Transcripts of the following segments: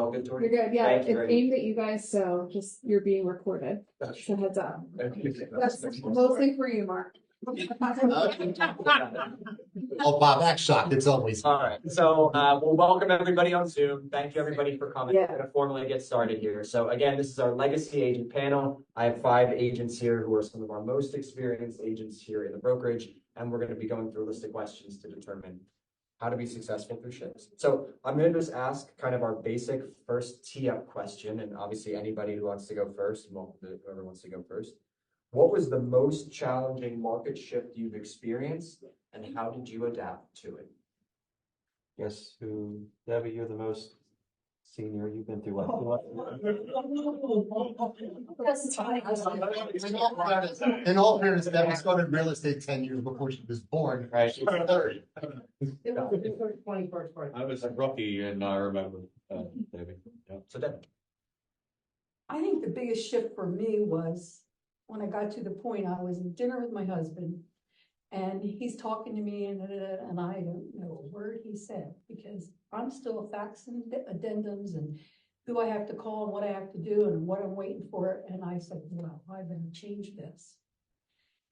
all good, Tori? You're good. Yeah, Thank you it's very aimed at you guys, so just you're being recorded. So heads up. That's much. mostly for you, Mark. Oh, Bob, act shocked. It's always. All right, so we'll welcome everybody on Zoom. Thank you, everybody, for coming. Yeah. We're going to formally get started here. So again, this is our legacy agent panel. I have 5 agents here who are some of our most experienced agents here in the brokerage, and we're going to be going through a list of questions to determine how to be successful through shifts. So I'm going to just ask kind of our basic first tee-up question, and obviously anybody who wants to go first, whoever wants to go first. What was the most challenging market shift you've experienced, and how did you adapt to it? Yes, Debbie, you're the most senior. You've been through what? In all fairness, Debbie started real estate 10 years before she was born. Right. She was 30. I was a rookie, and I remember Debbie. Yeah. So Debbie. I think the biggest shift for me was when I got to the point I was in dinner with my husband and he's talking to me and I don't know a word he said because I'm still faxing addendums and who I have to call and what I have to do and what I'm waiting for. And I said, well, I better change this.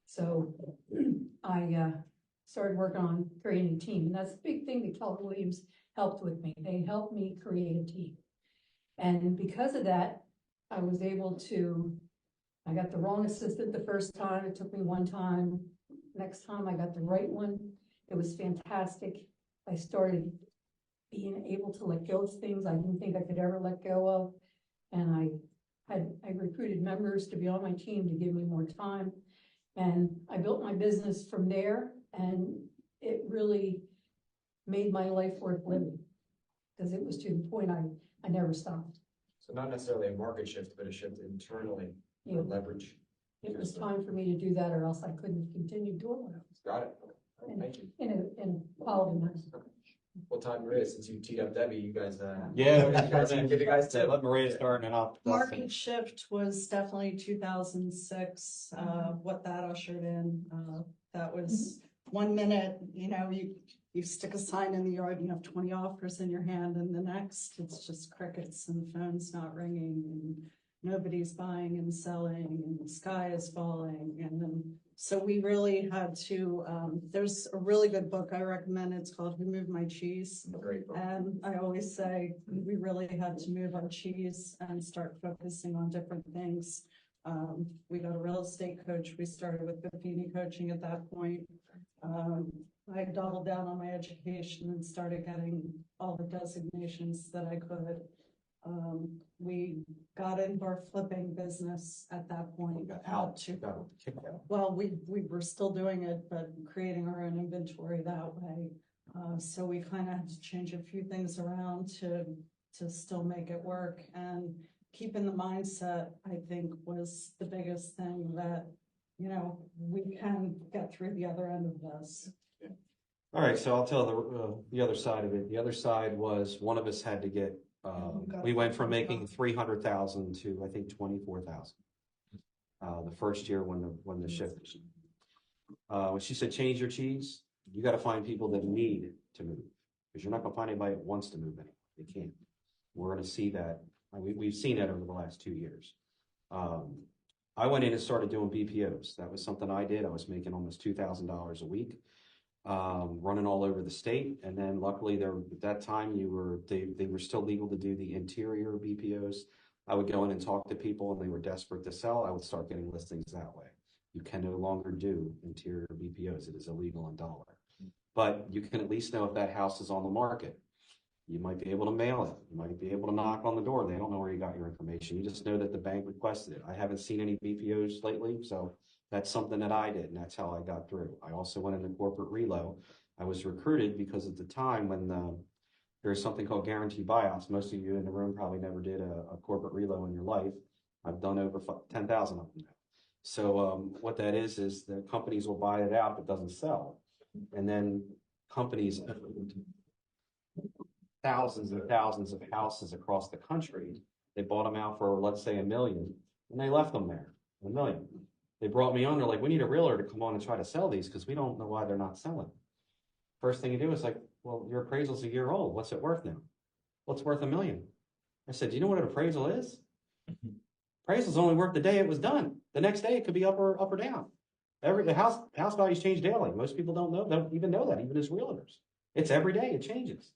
So I started working on creating a team. And that's a big thing that Keller Williams helped with me. They helped me create a team. And because of that, I was able to, I got the wrong assistant the first time. It took me one time. Next time I got the right one. It was fantastic. I started being able to let go of things I didn't think I could ever let go of. And I recruited members to be on my team to give me more time. And I built my business from there. And it really made my life worth living because it was to the point I never stopped. So not necessarily a market shift, but a shift internally for leverage. It was time for me to do that or else I couldn't continue doing what I was. Got it. Okay. Thank you. In a quality manner. What time Maria, since you teed up Debbie, you guys Yeah, give you guys let Maria start and I'll. Market shift was definitely 2006, what that ushered in. That was 1 minute, you stick a sign in the yard and you have 20 offers in your hand, and the next it's just crickets and the phone's not ringing and nobody's buying and selling and the sky is falling. And then, so we really had to, there's a really good book I recommend. It's called Who Moved My Cheese? Great book. And I always say we really had to move our cheese and start focusing on different things. We got a real estate coach. We started with Buffini coaching at that point. I doubled down on my education and started getting all the designations that I could. We got into our flipping business at that point. Well, we were still doing it, but creating our own inventory that way. So we kind of had to change a few things around to still make it work, and keeping the mindset, I think, was the biggest thing that, we can get through the other end of this. All right, so I'll tell the other side of it. The other side was one of us had to get. We went from making 300,000 to I think 24,000. The first year when the shift. When she said change your cheese, you got to find people that need to move, because you're not going to find anybody that wants to move anymore. They can't. We're going to see that. We've seen that over the last 2 years. I went in and started doing BPOs. That was something I did. I was making almost $2,000 a week, running all over the state. And then luckily at that time they were still legal to do the interior BPOs. I would go in and talk to people and they were desperate to sell. I would start getting listings that way. You can no longer do interior BPOs. It is illegal in Delaware. But you can at least know if that house is on the market. You might be able to mail it. You might be able to knock on the door. They don't know where you got your information. You just know that the bank requested it. I haven't seen any BPOs lately, so that's something that I did, and that's how I got through. I also went into corporate relo. I was recruited because at the time when there was something called guarantee buyouts. Most of you in the room probably never did a corporate relo in your life. I've done over 10,000 of them now. So what that is the companies will buy it out if it doesn't sell. And then companies thousands and thousands of houses across the country. They bought them out for, let's say, $1 million, and they left them there, $1 million. They brought me on. They're like, we need a realtor to come on and try to sell these because we don't know why they're not selling. First thing you do is like, well, your appraisal's a year old. What's it worth now? Well, it's worth $1 million. I said, do you know what an appraisal is? Appraisals only work the day it was done. The next day it could be up or down. The house values change daily. Most people don't even know that, even as realtors. It's every day, it changes.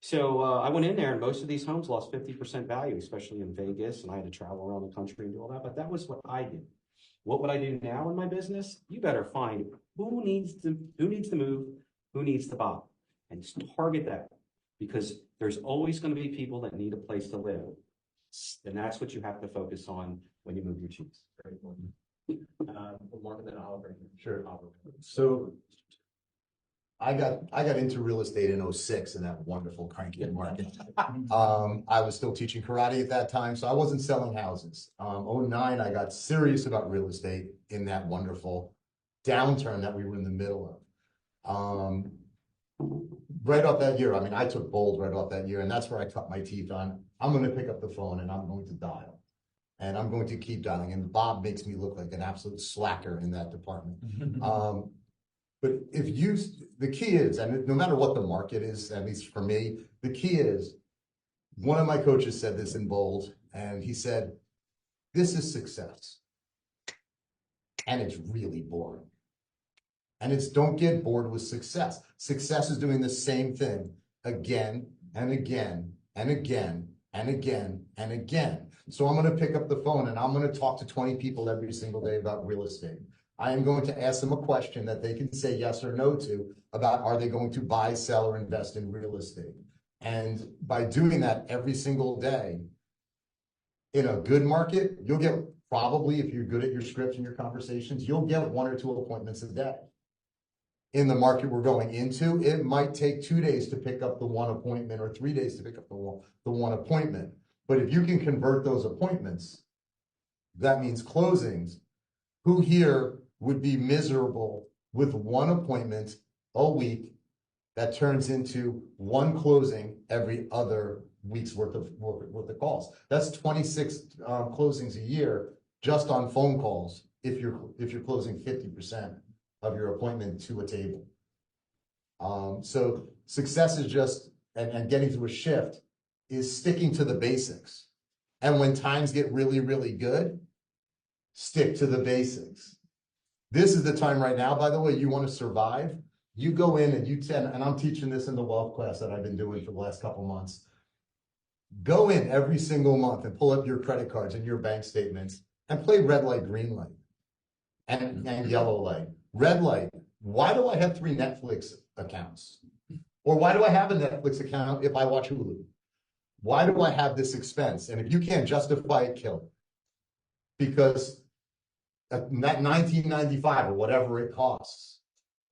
So I went in there, and most of these homes lost 50% value, especially in Vegas, and I had to travel around the country and do all that. But that was what I did. What would I do now in my business? You better find who needs to move, who needs to buy, and just target that, because there's always going to be people that need a place to live, and that's what you have to focus on when you move your cheese. Very important. Mark and then Oliver. Sure. Oliver. So I got into real estate in 06 in that wonderful cranky market. I was still teaching karate at that time, so I wasn't selling houses. 09, I got serious about real estate in that wonderful downturn that we were in the middle of. Right off that year, I mean, I took bold right off that year, and that's where I cut my teeth on. I'm going to pick up the phone and I'm going to dial. And I'm going to keep dialing. And Bob makes me look like an absolute slacker in that department. But the key is, and no matter what the market is, at least for me, the key is, one of my coaches said this in bold, and he said, this is success. And it's really boring. And it's, don't get bored with success. Success is doing the same thing again and again and again and again and again. So I'm going to pick up the phone and I'm going to talk to 20 people every single day about real estate. I am going to ask them a question that they can say yes or no to about, are they going to buy, sell, or invest in real estate? And by doing that every single day, in a good market, you'll get, probably, if you're good at your scripts and your conversations, you'll get 1 or 2 appointments a day. In the market we're going into, it might take 2 days to pick up the 1 appointment or 3 days to pick up the one appointment. But if you can convert those appointments, that means closings. Who here would be miserable with 1 appointment a week that turns into 1 closing every other week's worth of calls? That's 26 closings a year just on phone calls if you're closing 50% of your appointment to a table. So success is just, and getting through a shift is sticking to the basics. And when times get really, really good, stick to the basics. This is the time right now, by the way, you want to survive. You go in and I'm teaching this in the wealth class that I've been doing for the last couple months. Go in every single month and pull up your credit cards and your bank statements and play red light, green light, and yellow light. Red light, why do I have 3 Netflix accounts? Or why do I have a Netflix account if I watch Hulu? Why do I have this expense? And if you can't justify it, kill it. Because at $19.95 or whatever it costs,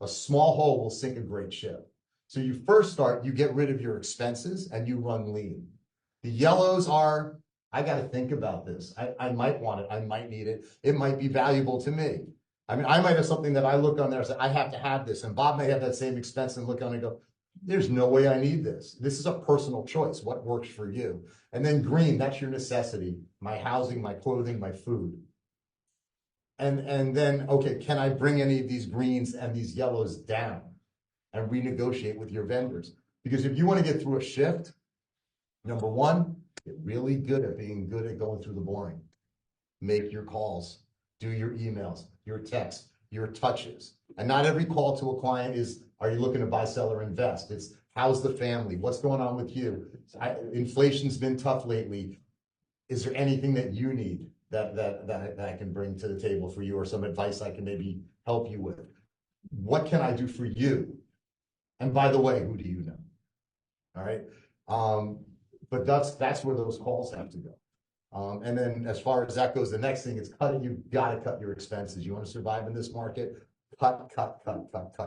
a small hole will sink a great ship. So you first start, you get rid of your expenses and you run lean. The yellows are, I got to think about this. I might want it. I might need it. It might be valuable to me. I mean, I might have something that I look on there and say, I have to have this. And Bob may have that same expense and look on and go, there's no way I need this. This is a personal choice. What works for you? And then green, that's your necessity. My housing, my clothing, my food. And then, okay, can I bring any of these greens and these yellows down and renegotiate with your vendors? Because if you want to get through a shift, number 1, get really good at being good at going through the boring. Make your calls, do your emails, your texts, your touches. And not every call to a client is, are you looking to buy, sell, or invest? It's, how's the family? What's going on with you? Inflation's been tough lately. Is there anything that you need that I can bring to the table for you, or some advice I can maybe help you with? What can I do for you? And by the way, who do you know? All right. But that's where those calls have to go. And then as far as that goes, the next thing is you've got to cut your expenses. You want to survive in this market, cut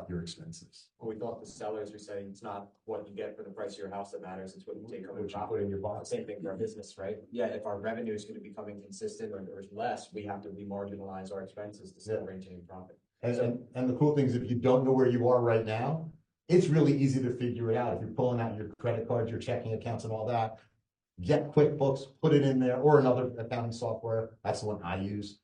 your expenses. Well, we thought the sellers were saying it's not what you get for the price of your house that matters, it's what you take home. What you put in your box. Same thing for our business, right? Yeah, if our revenue is going to be coming consistent or less, we have to remarginalize our expenses to still maintain profit. And the cool thing is, if you don't know where you are right now, it's really easy to figure it out. If you're pulling out your credit cards, your checking accounts and all that, get QuickBooks, put it in there, or another accounting software. That's the one I use.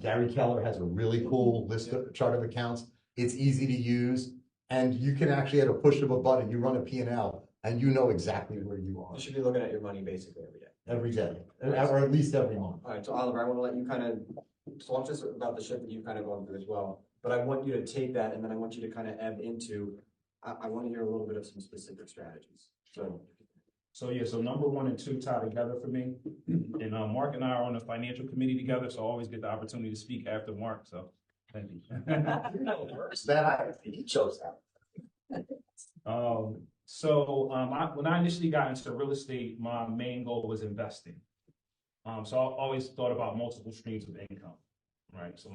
Gary Keller has a really cool chart of accounts. It's easy to use, and you can actually, at a push of a button, you run a P&L and you know exactly where you are You should be looking at your money basically every day. every day, or at least every month. All right, so Oliver, I want to let you kind of talk to us about the shift that you've kind of gone through as well. But I want you to take that and then I want you to kind of ebb into, I want to hear a little bit of some specific strategies. So yeah, so number 1 and 2 tie together for me. And Mark and I are on the financial committee together, so I always get the opportunity to speak after Mark, so thank you. He chose that. When I initially got into real estate, my main goal was investing. So I always thought about multiple streams of income, right? So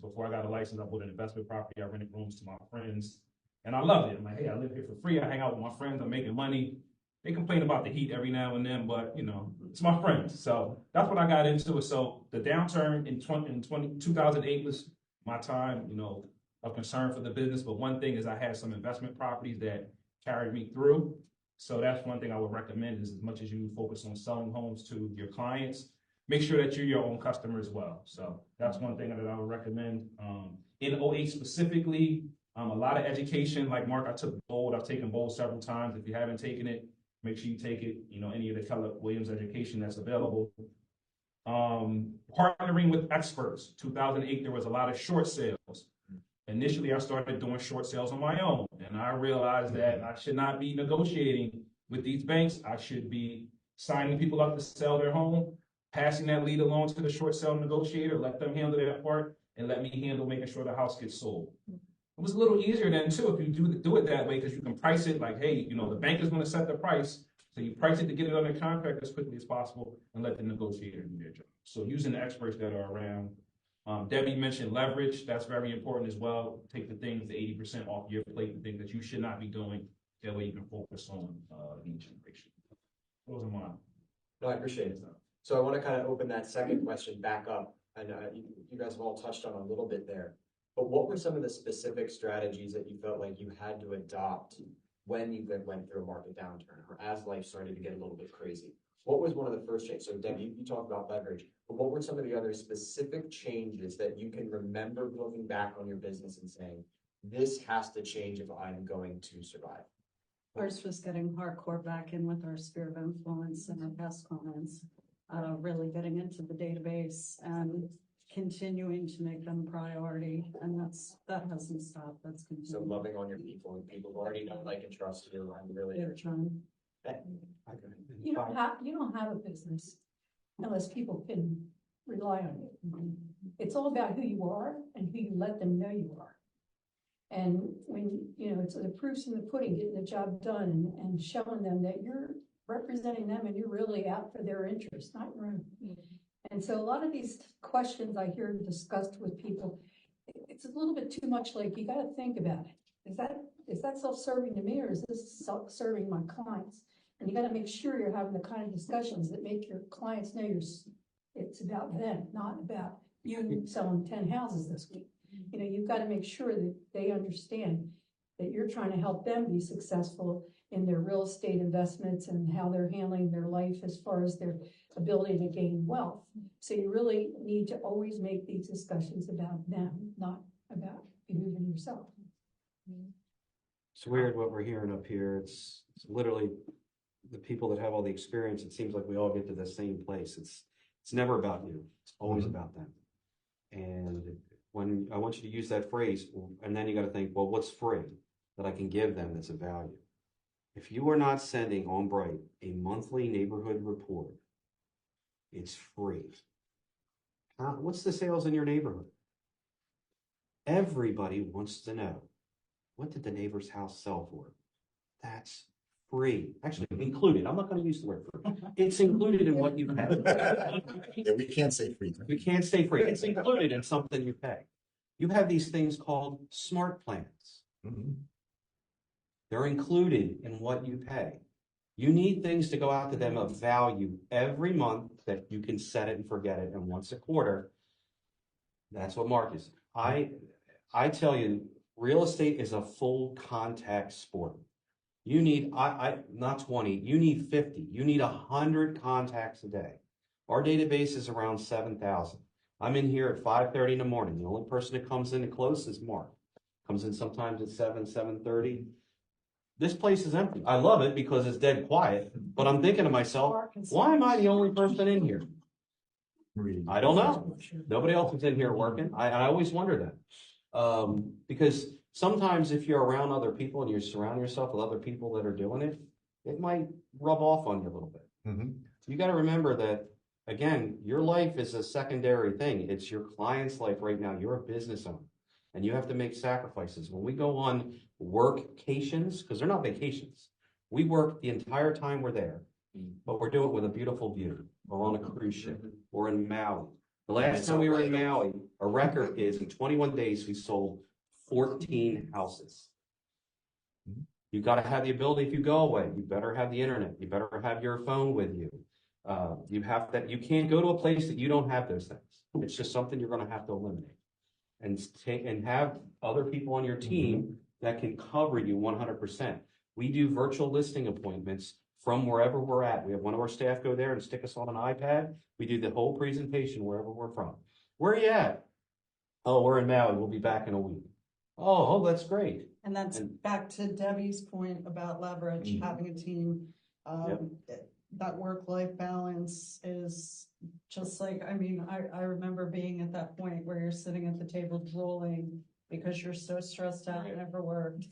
before I got a license, I bought an investment property. I rented rooms to my friends and I loved it. I'm like, hey, I live here for free. I hang out with my friends. I'm making money. They complain about the heat every now and then, but you know, it's my friends. So that's what I got into. So the downturn in 2008 was my time, you know, of concern for the business. But one thing is I had some investment properties that carried me through. So that's one thing I would recommend is as much as you focus on selling homes to your clients, make sure that you're your own customer as well. So that's one thing that I would recommend. In '08 specifically, a lot of education, like Mark, I took Bold. I've taken Bold several times. If you haven't taken it, make sure you take it, you know, any of the Keller Williams education that's available. Partnering with experts. 2008, there was a lot of short sales. Initially, I started doing short sales on my own, and I realized that I should not be negotiating with these banks. I should be signing people up to sell their home, passing that lead along to the short sale negotiator, let them handle that part, and let me handle making sure the house gets sold. It was a little easier then too if you do it that way because you can price it like, hey, you know, the bank is going to set the price, so you price it to get it under contract as quickly as possible and let the negotiator do their job. So using the experts that are around. Debbie mentioned leverage. That's very important as well. Take the things, the 80% off your plate, the things that you should not be doing. That way you can focus on lead generation. Those are mine. No, I appreciate it. So I want to kind of open that second question back up. I know you guys have all touched on a little bit there, but what were some of the specific strategies that you felt like you had to adopt when you went through a market downturn or as life started to get a little bit crazy? What was one of the first changes? So Deb, you talked about leverage, but what were some of the other specific changes that you can remember looking back on your business and saying, this has to change if I'm going to survive? First was getting hardcore back in with our sphere of influence and our past clients, really getting into the database and continuing to make them priority. And that hasn't stopped. That's continuing. So loving on your people and people who already know, like, and trust you and really. They're trying. You don't have a business unless people can rely on you. It's all about who you are and who you let them know you are. And when, you know, it's the proof's in the pudding, getting the job done and showing them that you're representing them and you're really out for their interest, not your own. And so a lot of these questions I hear discussed with people, it's a little bit too much like, you got to think about it. Is that self-serving to me or is this self-serving my clients? And you got to make sure you're having the kind of discussions that make your clients know it's about them, not about you selling 10 houses this week. You know, you've got to make sure that they understand that you're trying to help them be successful in their real estate investments and how they're handling their life as far as their ability to gain wealth. So you really need to always make these discussions about them, not about you and yourself. It's weird what we're hearing up here. It's literally the people that have all the experience. It seems like we all get to the same place. It's never about you. It's always about them. And when I want you to use that phrase, and then you got to think, well, what's free that I can give them that's a value? If you are not sending on Bright a monthly neighborhood report, it's free. What's the sales in your neighborhood? Everybody wants to know, what did the neighbor's house sell for? That's free. Actually, included. I'm not going to use the word free. It's included in what you pay. Yeah, we can't say free. We can't say free. It's included in something you pay. You have these things called smart plans. They're included in what you pay. You need things to go out to them of value every month that you can set it and forget it. And once a quarter, that's what Mark is. I tell you, real estate is a full contact sport. You need, not 20, you need 50, you need 100 contacts a day. Our database is around 7,000. I'm in here at 5:30 in the morning. The only person that comes in the close is Mark. Comes in sometimes at 7:30. this place is empty. I love it because it's dead quiet, but I'm thinking to myself, why am I the only person in here? I don't know. Nobody else is in here working. I always wonder that. Because sometimes if you're around other people and you surround yourself with other people that are doing it, it might rub off on you a little bit. You got to remember that, again, your life is a secondary thing. It's your client's life right now. You're a business owner and you have to make sacrifices. When we go on workcations, because they're not vacations, we work the entire time we're there, but we're doing it with a beautiful view. We're on a cruise ship. We're in Maui. The last time we were in Maui, a record is in 21 days, we sold 14 houses. You got to have the ability, if you go away, you better have the internet. You better have your phone with you. You have that. You can't go to a place that you don't have those things. It's just something you're going to have to eliminate and have other people on your team that can cover you 100%. We do virtual listing appointments from wherever we're at. We have one of our staff go there and stick us on an iPad. We do the whole presentation wherever we're from. Where are you at? Oh, we're in Maui. We'll be back in a week. Oh, that's great. And that's back to Debbie's point about leverage, having a team. That work-life balance is just like, I mean, I remember being at that point where you're sitting at the table drooling because you're so stressed out and never worked.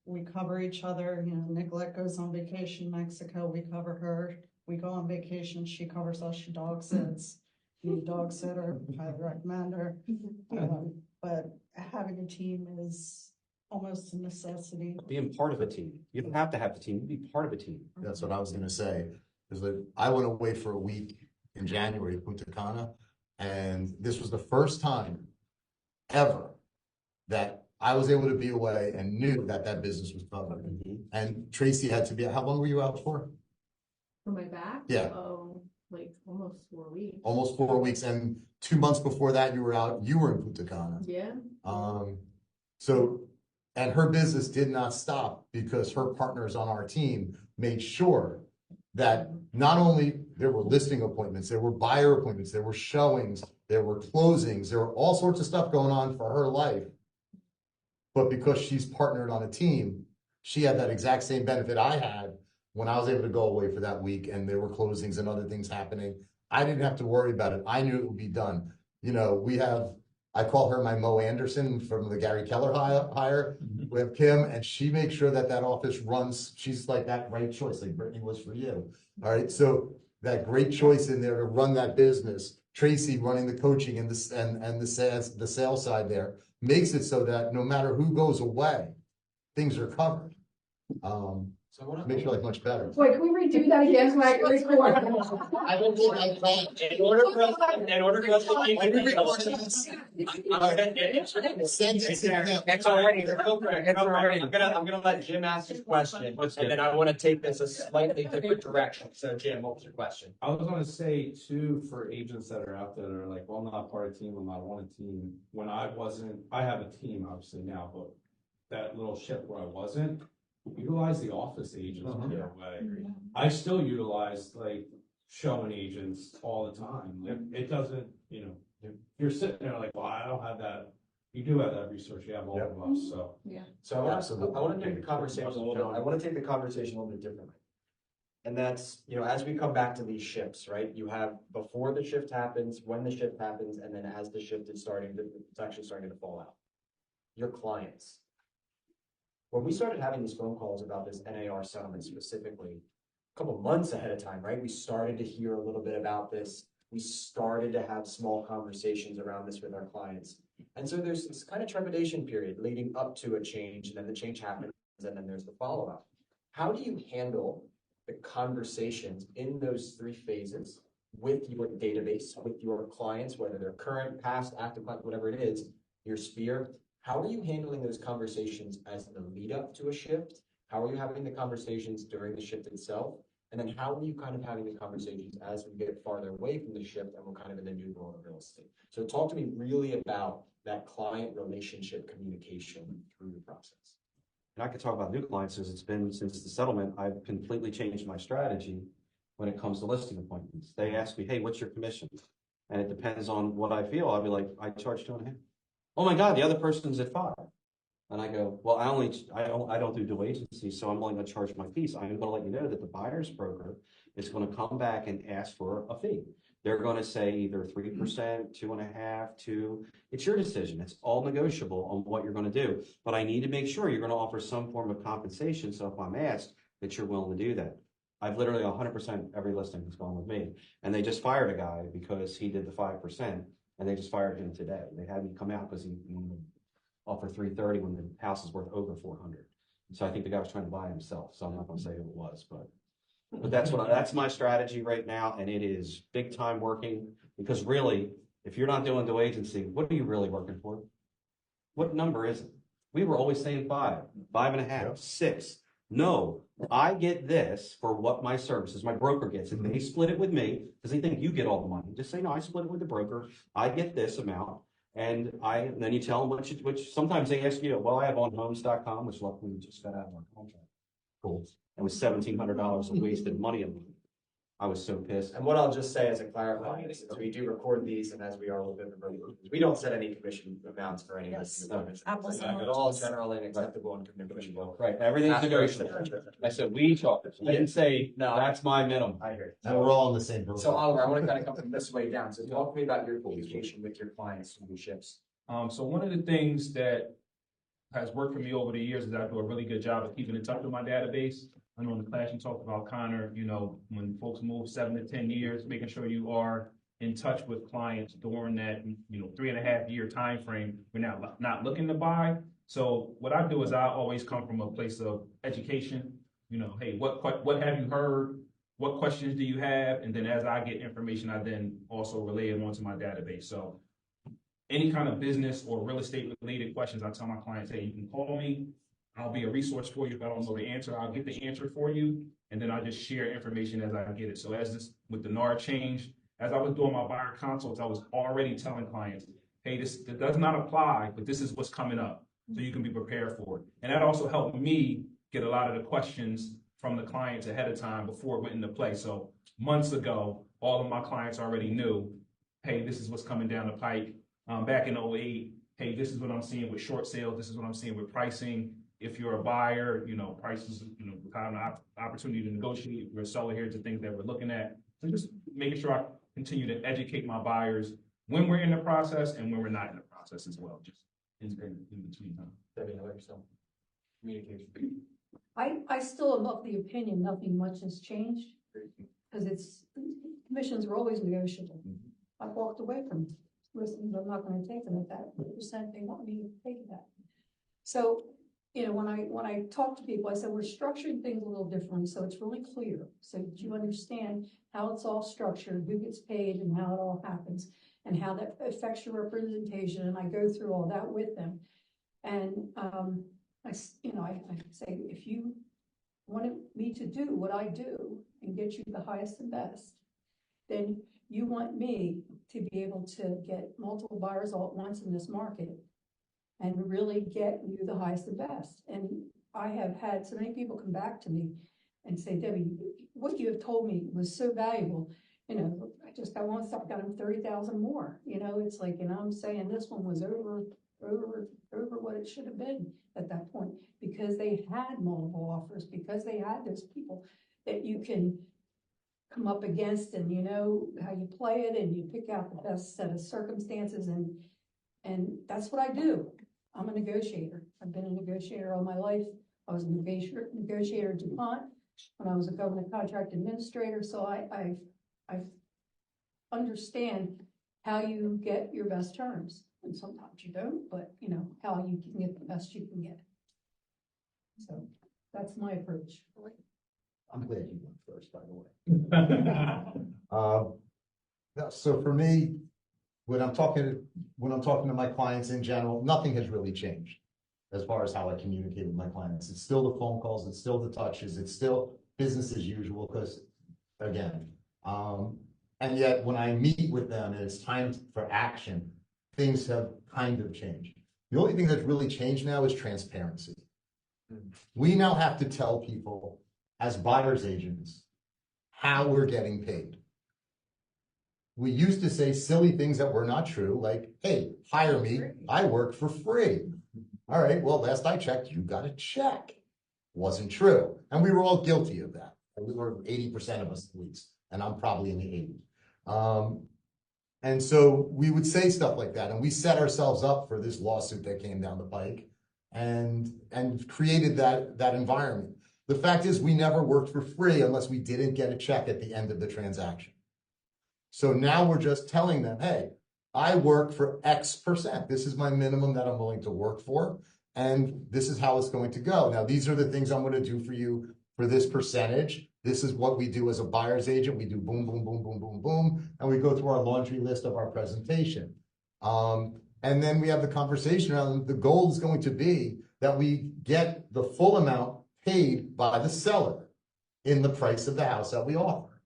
We cover each other, you know, Nicolette goes on vacation, Mexico, we cover her. We go on vacation, she covers us, she dog sits. Need a dog sitter, highly recommend her. But having a team is almost a necessity. Being part of a team. You don't have to have the team, you be part of a team. That's what I was gonna say. Is that I went away for a week in January, Punta Cana, and this was the first time ever that I was able to be away and knew that that business was covered. And Tracy had to be, how long were you out for? For my back? Yeah. Oh, like almost 4 weeks. Almost 4 weeks, and 2 months before that you were out, you were in Punta Cana. Yeah. So, and her business did not stop because her partners on our team made sure that not only there were listing appointments, there were buyer appointments, there were showings, there were closings, there were all sorts of stuff going on for her life. But because she's partnered on a team, she had that exact same benefit I had when I was able to go away for that week and there were closings and other things happening. I didn't have to worry about it. I knew it would be done. You know, I call her my Mo Anderson from the Gary Keller hire. We have Kim, and she makes sure that that office runs. She's like that right choice, like Brittany was for you. All right, so that great choice in there to run that business. Tracy running the coaching and the sales side there makes it so that no matter who goes away, things are covered. So I want to make your life much better. Wait, can we redo that again so I can record? I will do it. In order for us It's already. I'm gonna let Jim ask his question, and then I want to take this a slightly different direction. So Jim, what was your question? I was gonna say too, for agents that are out there that are like, well, I'm not part of a team, I'm not on a team. When I have a team obviously now, but that little shift where I wasn't, utilize the office agents in their way. I still utilize like showing agents all the time. It doesn't, you know, you're sitting there like, well, I don't have that. You do have that resource. You have all of us. So So I want to take the conversation a little bit. I want to take the conversation a little bit differently. And that's, you know, as we come back to these shifts, right? You have before the shift happens, when the shift happens, and then as the shift is it's actually starting to fall out. Your clients. When we started having these phone calls about this NAR settlement specifically, a couple months ahead of time, right? We started to hear a little bit about this. We started to have small conversations around this with our clients. And so there's this kind of trepidation period leading up to a change, and then the change happens, and then there's the follow-up. How do you handle the conversations in those 3 phases with your database, with your clients, whether they're current, past, active, whatever it is, your sphere? How are you handling those conversations as the lead up to a shift? How are you having the conversations during the shift itself? And then how are you kind of having the conversations as we get farther away from the shift and we're kind of in the new world of real estate? So talk to me really about that client relationship communication through the process. And I could talk about new clients as it's been since the settlement. I've completely changed my strategy when it comes to listing appointments. They ask me, hey, what's your commission? And it depends on what I feel. I'll be like, I charge 2.5. Oh my God, the other person's at 5. And I go, well, I don't do dual agency, so I'm only gonna charge my fees. I'm gonna let you know that the buyer's broker is gonna come back and ask for a fee. They're gonna say either 3%, 2.5%, 2. It's your decision. It's all negotiable on what you're gonna do. But I need to make sure you're gonna offer some form of compensation, so if I'm asked, that you're willing to do that. I've literally 100% every listing has gone with me. And they just fired a guy because he did the 5%, and they just fired him today. They had me come out because he offer 330 when the house is worth over 400. So I think the guy was trying to buy himself. So I'm not going to say who it was, but that's my strategy right now, and it is big time working. Because really, if you're not doing dual agency, what are you really working for? What number is it? We were always saying 5, 5.5, 6. No, I get this for what my services, my broker gets. If they split it with me, because they think you get all the money, just say, no, I split it with the broker. I get this amount. And then you tell them which sometimes they ask you, well, I have on homes.com, which luckily we just got out of our contract. Cool. It was $1,700 of wasted money. I was so pissed. And what I'll just say as a clarifying, is we do record these, and as we are a little bit of a, we don't set any commission amounts for any of this. Apples and At all general and acceptable and negotiable. Right, everything's negotiable. I said, we talked. I didn't say, no, that's my minimum. I hear. And we're all in the same boat. So Oliver, I want to kind of come from this way down. So talk to me about your communication with your clients and your ships. So one of the things that has worked for me over the years is I do a really good job of keeping in touch with my database. I know in the class you talked about, Connor, when folks move 7 to 10 years, making sure you are in touch with clients during that, 3.5 year time frame. We're not looking to buy. So what I do is I always come from a place of education. Hey, what have you heard? What questions do you have? And then as I get information, I then also relay it onto my database. So any kind of business or real estate related questions, I tell my clients, hey, you can call me. I'll be a resource for you. If I don't know the answer, I'll get the answer for you. And then I just share information as I get it. So with the NAR change, as I was doing my buyer consults, I was already telling clients, hey, this does not apply, but this is what's coming up. So you can be prepared for it. And that also helped me get a lot of the questions from the clients ahead of time before it went into play. So months ago, all of my clients already knew, hey, this is what's coming down the pike. Back in 2008, hey, this is what I'm seeing with short sales. This is what I'm seeing with pricing. If you're a buyer, prices, having an opportunity to negotiate. If you're a seller, here's the things that we're looking at. So just making sure I continue to educate my buyers when we're in the process and when we're not in the process as well. Just integrating in between time. Debbie, how about yourself? Communication. I still am of the opinion nothing much has changed, because commissions are always negotiable. I've walked away from listings, I'm not gonna take them at that percent, they want me to take that. So, when I talk to people, I said, we're structuring things a little differently, so it's really clear. So that you understand how it's all structured, who gets paid and how it all happens, and how that affects your representation, and I go through all that with them. And, I say, if you wanted me to do what I do and get you the highest and best, then you want me to be able to get multiple buyers all at once in this market and really get you the highest and best. And I have had so many people come back to me and say, Debbie, what you have told me was so valuable. I just got one, I got him 30,000 more. It's like, and I'm saying this one was over what it should have been at that point, because they had multiple offers, because they had those people that you can come up against, and how you play it, and you pick out the best set of circumstances, and that's what I do. I'm a negotiator. I've been a negotiator all my life. I was a negotiator at DuPont when I was a government contract administrator. So I understand how you get your best terms, and sometimes you don't, but how you can get the best you can get. So that's my approach. I'm glad you went first, by the way. So for me, when I'm talking to my clients in general, nothing has really changed as far as how I communicate with my clients. It's still the phone calls, it's still the touches, it's still business as usual, because again, and yet when I meet with them and it's time for action, things have kind of changed. The only thing that's really changed now is transparency. We now have to tell people as buyer's agents how we're getting paid. We used to say silly things that were not true, like, hey, hire me, I work for free. All right, well, last I checked, you got a check. Wasn't true. And we were all guilty of that. And we were 80% of us at least, and I'm probably in the 80s. And so we would say stuff like that, and we set ourselves up for this lawsuit that came down the pike and created that environment. The fact is, we never worked for free unless we didn't get a check at the end of the transaction. So now we're just telling them, hey, I work for X%. This is my minimum that I'm willing to work for, and this is how it's going to go. Now, these are the things I'm going to do for you for this percentage. This is what we do as a buyer's agent. We do boom, boom, boom, boom, boom, boom, and we go through our laundry list of our presentation. And then we have the conversation around the goal is going to be that we get the full amount paid by the seller in the price of the house that we offer.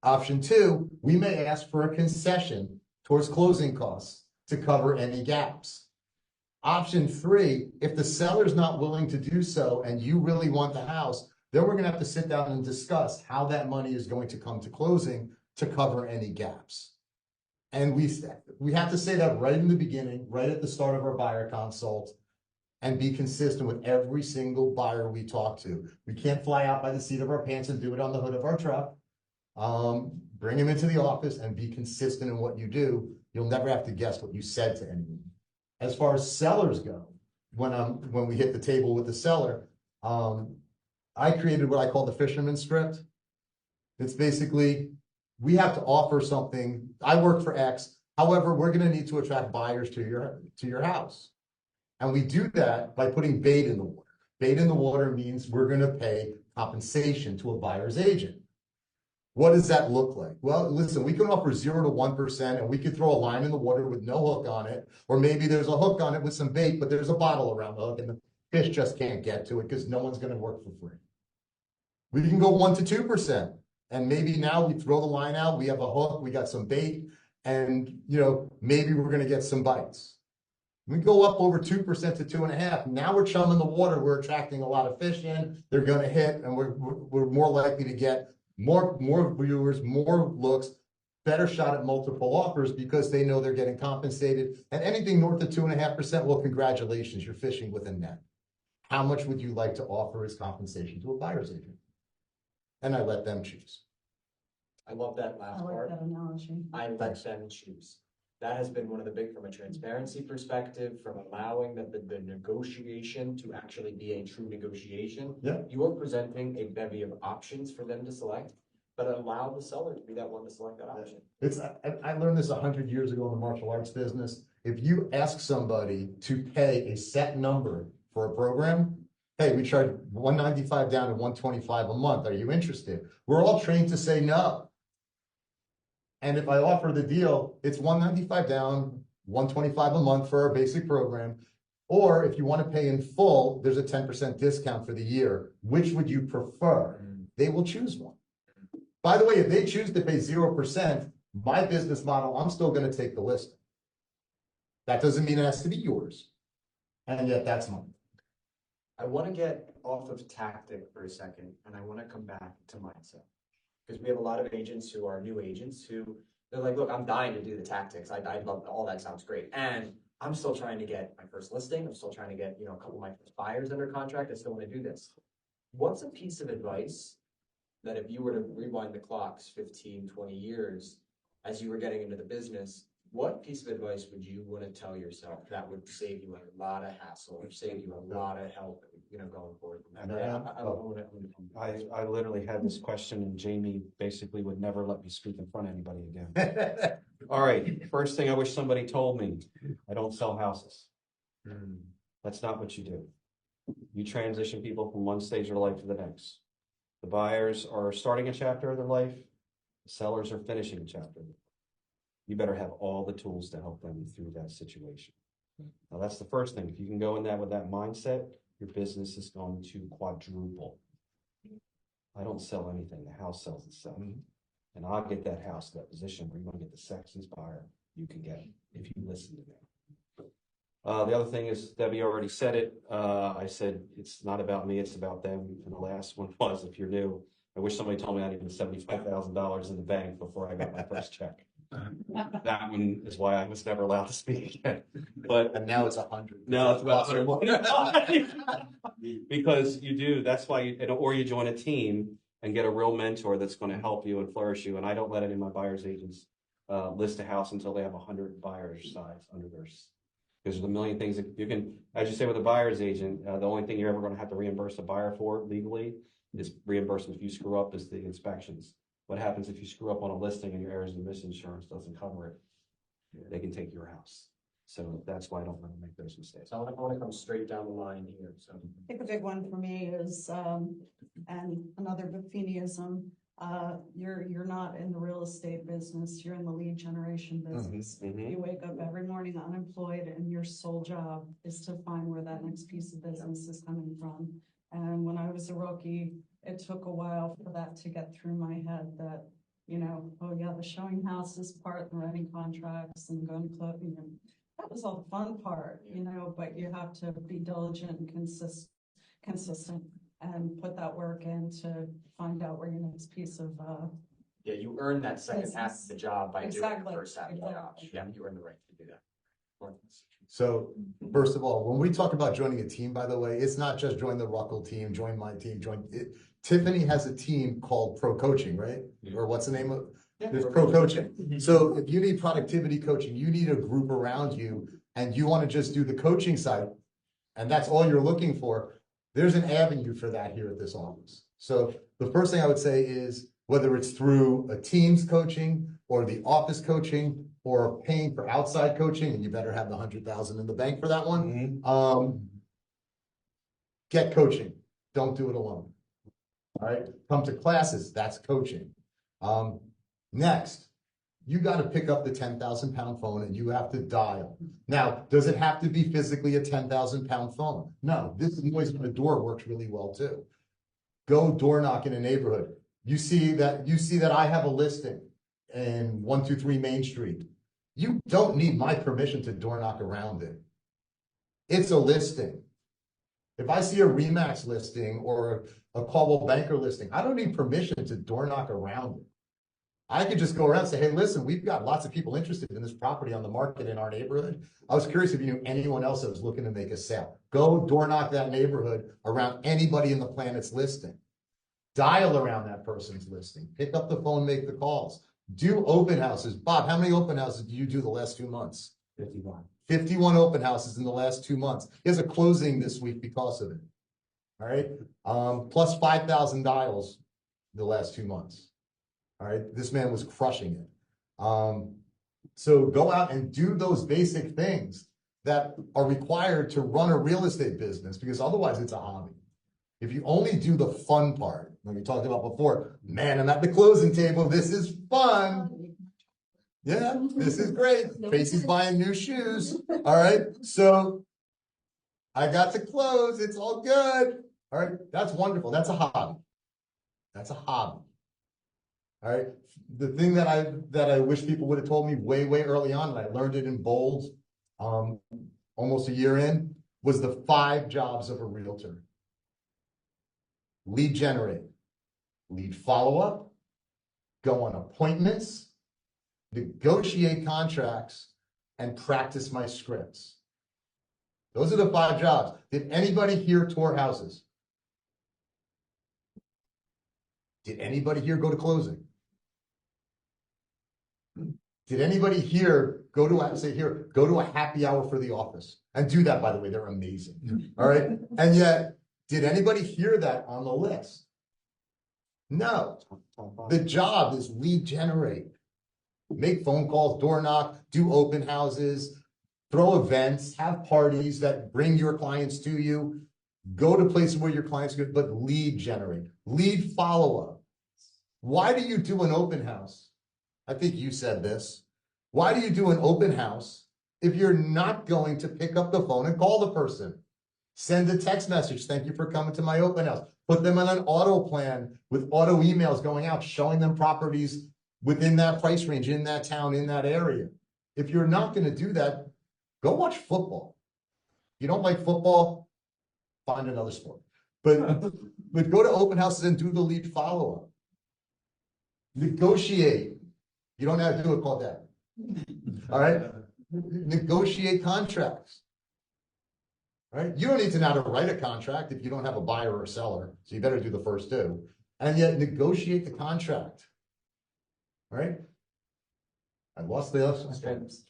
Option two, we may ask for a concession towards closing costs to cover any gaps. Option three, if the seller's not willing to do so and you really want the house, then we're going to have to sit down and discuss how that money is going to come to closing to cover any gaps. And we have to say that right in the beginning, right at the start of our buyer consult, and be consistent with every single buyer we talk to. We can't fly out by the seat of our pants and do it on the hood of our truck. Bring them into the office and be consistent in what you do. You'll never have to guess what you said to anyone. As far as sellers go, when we hit the table with the seller, I created what I call the fisherman script. It's basically, we have to offer something. I work for X. However, we're going to need to attract buyers to your house. And we do that by putting bait in the water. Bait in the water means we're going to pay compensation to a buyer's agent. What does that look like? Well, listen, we can offer 0 to 1%, and we could throw a line in the water with no hook on it, or maybe there's a hook on it with some bait, but there's a bottle around the hook, and the fish just can't get to it because no one's going to work for free. We can go 1 to 2%, and maybe now we throw the line out, we have a hook, we got some bait, and maybe we're going to get some bites. We go up over 2% to 2.5%. Now we're chumming the water. We're attracting a lot of fish in. They're going to hit, and we're more likely to get more viewers, more looks, better shot at multiple offers because they know they're getting compensated. And anything north of 2.5%, well, congratulations, you're fishing with a net. How much would you like to offer as compensation to a buyer's agent? And I let them choose. I love that last I like part. that analogy. I let them choose. That has been one of the big, from a transparency perspective, from allowing the negotiation to actually be a true negotiation. Yeah. You are presenting a bevy of options for them to select, but allow the seller to be that one to select that option. I learned this 100 years ago in the martial arts business. If you ask somebody to pay a set number for a program, hey, we charge $195 down to $125 a month. Are you interested? We're all trained to say no. And if I offer the deal, it's $195 down, $125 a month for our basic program. Or if you want to pay in full, there's a 10% discount for the year. Which would you prefer? They will choose one. By the way, if they choose to pay 0%, my business model, I'm still going to take the listing. That doesn't mean it has to be yours. And yet that's mine. I want to get off of tactic for a second, and I want to come back to mindset. Because we have a lot of agents who are new agents who they're like, look, I'm dying to do the tactics. I love all that sounds great. And I'm still trying to get my first listing. I'm still trying to get, a couple of my first buyers under contract. I still want to do this. What's a piece of advice that if you were to rewind the clocks 15, 20 years as you were getting into the business, what piece of advice would you want to tell yourself that would save you a lot of hassle or save you a lot of help, going forward? I literally had this question, and Jamie basically would never let me speak in front of anybody again. All right, first thing I wish somebody told me, I don't sell houses. That's not what you do. You transition people from one stage of their life to the next. The buyers are starting a chapter of their life. The sellers are finishing a chapter. You better have all the tools to help them through that situation. Now, that's the first thing. If you can go in that with that mindset, your business is going to quadruple. I don't sell anything. The house sells itself. And I'll get that house to that position where you're going to get the sexiest buyer you can get if you listen to them. The other thing is, Debbie already said it. I said, it's not about me, it's about them. And the last one was, if you're new, I wish somebody told me I had even $75,000 in the bank before I got my first check. That one is why I was never allowed to speak again. But And now it's 100. no, it's about 100 more. Because you do, that's why, or you join a team and get a real mentor that's going to help you and flourish you. And I don't let any of my buyer's agents list a house until they have 100 buyers sides under theirs. Because there's a million things that you can, as you say with a buyer's agent, the only thing you're ever going to have to reimburse a buyer for legally is reimbursement if you screw up is the inspections. What happens if you screw up on a listing and your errors and omissions insurance doesn't cover it? They can take your house. So that's why I don't want to make those mistakes. So I want to come straight down the line here, so. I think a big one for me is, and another Buffiniism, you're not in the real estate business, you're in the lead generation business. You wake up every morning unemployed and your sole job is to find where that next piece of business is coming from. And when I was a rookie, it took a while for that to get through my head that, you know, oh yeah, the showing houses part and writing contracts and going to closing, and that was all the fun part, you know, but you have to be diligent and consistent and put that work in to find out where your next piece of, Yeah, you earn that second half of the job by doing Exactly, the first half of the job. exactly. Yeah, you earn the right to do that. So first of all, when we talk about joining a team, by the way, it's not just join the Ruckle team, join my team, join it. Tiffany has a team called Pro Coaching, right? Or what's the name of? There's Pro Coaching. So if you need productivity coaching, you need a group around you and you want to just do the coaching side, and that's all you're looking for, there's an avenue for that here at this office. So the first thing I would say is whether it's through a team's coaching or the office coaching or paying for outside coaching, and you better have the 100,000 in the bank for that one. Get coaching. Don't do it alone. All right. Come to classes. That's coaching. Next, you got to pick up the 10,000-pound phone and you have to dial. Now, does it have to be physically a 10,000-pound phone? No. This noise on the door works really well too. Go door knock in a neighborhood. You see that I have a listing in 123 Main Street. You don't need my permission to door knock around it. It's a listing. If I see a Remax listing or a Caldwell Banker listing, I don't need permission to door knock around it. I could just go around and say, hey, listen, we've got lots of people interested in this property on the market in our neighborhood. I was curious if you knew anyone else that was looking to make a sale. Go door knock that neighborhood around anybody in the planet's listing. Dial around that person's listing. Pick up the phone, make the calls. Do open houses. Bob, how many open houses did you do the last 2 months? 51. 51 open houses in the last 2 months. He has a closing this week because of it. All right. Plus 5,000 dials the last 2 months. All right. This man was crushing it. So go out and do those basic things that are required to run a real estate business, because otherwise it's a hobby. If you only do the fun part, like we talked about before, man, I'm at the closing table. This is fun. Yeah, this is great. Tracy's buying new shoes. All right. So I got to close. It's all good. All right. That's wonderful. That's a hobby. That's a hobby. All right. The thing that I wish people would have told me way, way early on, and I learned it in bold, almost a year in, was the 5 jobs of a realtor. Lead generate, lead follow-up, go on appointments, negotiate contracts, and practice my scripts. Those are the 5 jobs. Did anybody here tour houses? Did anybody here go to closing? Did anybody here go to a happy hour for the office? And do that, by the way, they're amazing. All right. And yet, did anybody hear that on the list? No. The job is lead generate. Make phone calls, door knock, do open houses, throw events, have parties that bring your clients to you, go to places where your clients go, but lead generate, lead follow-up. Why do you do an open house? I think you said this. Why do you do an open house if you're not going to pick up the phone and call the person? Send a text message. Thank you for coming to my open house. Put them on an auto plan with auto emails going out, showing them properties within that price range, in that town, in that area. If you're not going to do that, go watch football. If you don't like football, find another sport. But go to open houses and do the lead follow-up. Negotiate. You don't have to do it, call Deb. All right? Negotiate contracts. All right? You don't need to know how to write a contract if you don't have a buyer or a seller, so you better do the first two. And yet negotiate the contract. All right? I lost the other.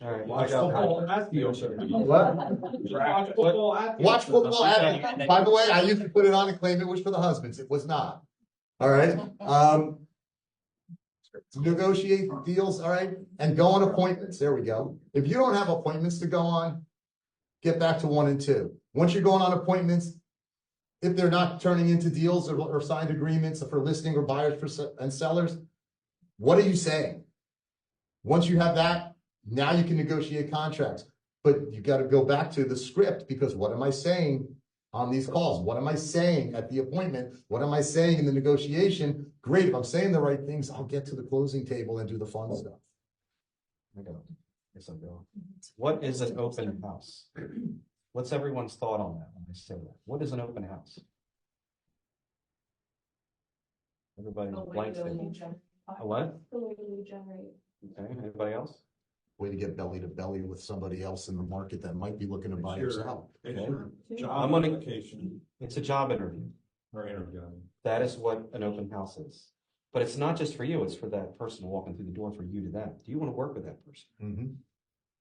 All right. Watch football at the open. What? Watch football at the Watch open. football at, by the way, I used to put it on and claim it was for the husbands. It was not. All right? Negotiate deals, all right? And go on appointments. There we go. If you don't have appointments to go on, get back to 1 and 2. Once you're going on appointments, if they're not turning into deals or signed agreements for listing or buyers and sellers, what are you saying? Once you have that, now you can negotiate contracts. But you got to go back to the script, because what am I saying on these calls? What am I saying at the appointment? What am I saying in the negotiation? Great, if I'm saying the right things, I'll get to the closing table and do the fun stuff. I go. Yes, I go. What is an open house? What's everyone's thought on that when I say that? What is an open house? Everybody blanks it. A what? The way we generate. Okay, anybody else? Way to get belly to belly with somebody else in the market that might be looking to buy or sell. It's Okay. your I'm job gonna- application It's a job interview. or interview. That is what an open house is. But it's not just for you, it's for that person walking through the door, for you to them. Do you want to work with that person? Mhm.